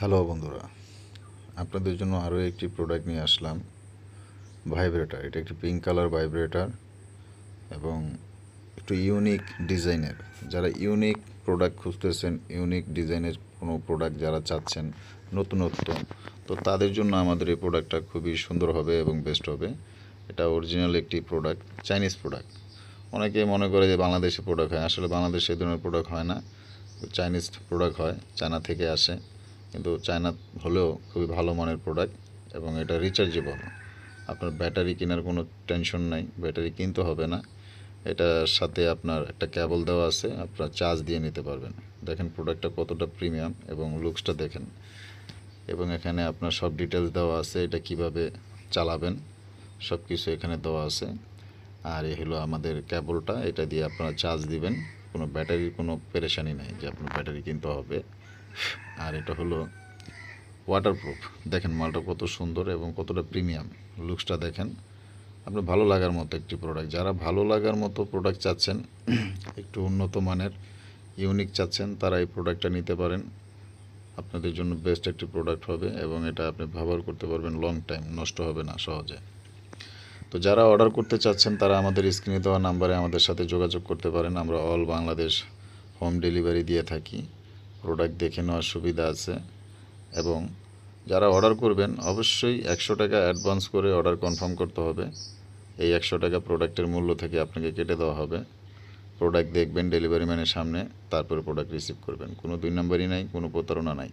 Hello বন্ধুরা, আপনাদের জন্য আরও একটি প্রোডাক্ট নিয়ে আসলাম। ভাইব্রেটার। এটা একটি পিঙ্ক কালার ভাইব্রেটার এবং একটু ইউনিক ডিজাইনের। যারা ইউনিক প্রোডাক্ট খুঁজতেছেন, ইউনিক ডিজাইনের কোনো প্রোডাক্ট যারা চাচ্ছেন নতুনত্ব, তো তাদের জন্য আমাদের এই প্রোডাক্টটা খুবই সুন্দর হবে এবং বেস্ট হবে। এটা অরিজিনাল একটি প্রোডাক্ট, চাইনিজ প্রোডাক্ট। অনেকে মনে করে যে বাংলাদেশি প্রোডাক্ট হয়, আসলে বাংলাদেশে এই ধরনের প্রোডাক্ট হয় না, চাইনিজ প্রোডাক্ট হয়, চায়না থেকে আসে। কিন্তু চায়না হলেও খুবই ভালো মানের প্রোডাক্ট এবং এটা রিচার্জেবল। আপনার ব্যাটারি কেনার কোনো টেনশন নাই, ব্যাটারি কিনতে হবে না। এটার সাথে আপনার একটা কেবল দেওয়া আছে, আপনার চার্জ দিয়ে নিতে পারবেন। দেখেন প্রোডাক্টটা কতটা প্রিমিয়াম এবং লুকসটা দেখেন। এবং এখানে আপনার সব ডিটেলস দেওয়া আছে, এটা কিভাবে চালাবেন সব কিছু এখানে দেওয়া আছে। আর এই হলো আমাদের কেবলটা, এটা দিয়ে আপনারা চার্জ দিবেন। কোনো ব্যাটারির কোনো পেরেশানি নাই যে আপনার ব্যাটারি কিনতে হবে। আর এটা হলো ওয়াটারপ্রুফ। দেখেন মালটা কত সুন্দর এবং কতটা প্রিমিয়াম, লুকসটা দেখেন। আপনার ভালো লাগার মতো একটি প্রোডাক্ট। যারা ভালো লাগার মতো প্রোডাক্ট চাচ্ছেন, একটু উন্নত মানের ইউনিক চাচ্ছেন, তারা এই প্রোডাক্টটা নিতে পারেন। আপনাদের জন্য বেস্ট একটি প্রোডাক্ট হবে এবং এটা আপনি ব্যবহার করতে পারবেন লং টাইম, নষ্ট হবে না সহজে। তো যারা অর্ডার করতে চাচ্ছেন তারা আমাদের স্ক্রিনে দেওয়া নাম্বারে আমাদের সাথে যোগাযোগ করতে পারেন। আমরা অল বাংলাদেশ হোম ডেলিভারি দিয়ে থাকি। প্রোডাক্ট দেখে নেওয়ার সুবিধা আছে। এবং যারা অর্ডার করবেন অবশ্যই 100 টাকা অ্যাডভান্স করে অর্ডার কনফার্ম করতে হবে। এই 100 টাকা প্রোডাক্টের মূল্য থেকে আপনাকে কেটে দেওয়া হবে। প্রোডাক্ট দেখবেন ডেলিভারি ম্যানের সামনে, তারপরে প্রোডাক্ট রিসিভ করবেন। কোনো দুই নাম্বারই নাই, কোনো প্রতারণা নাই।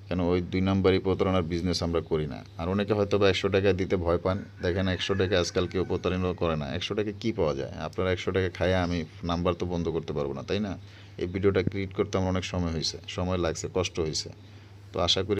কেন ওই দুই নাম্বারই প্রতারণার বিজনেস আমরা করি না। আর অনেকে হয়তো বা 100 টাকা দিতে ভয় পান। দেখেন 100 টাকা আজকাল কেউ প্রতারণা করে না। 100 টাকা কী পাওয়া যায়? আপনারা 100 টাকা খাইয়ে আমি নাম্বার তো বন্ধ করতে পারবো না, তাই না? এই ভিডিওটা ক্রিয়েট করতে আমার অনেক সময় হয়েছে, সময় লাগছে, কষ্ট হয়েছে। তো আশা করি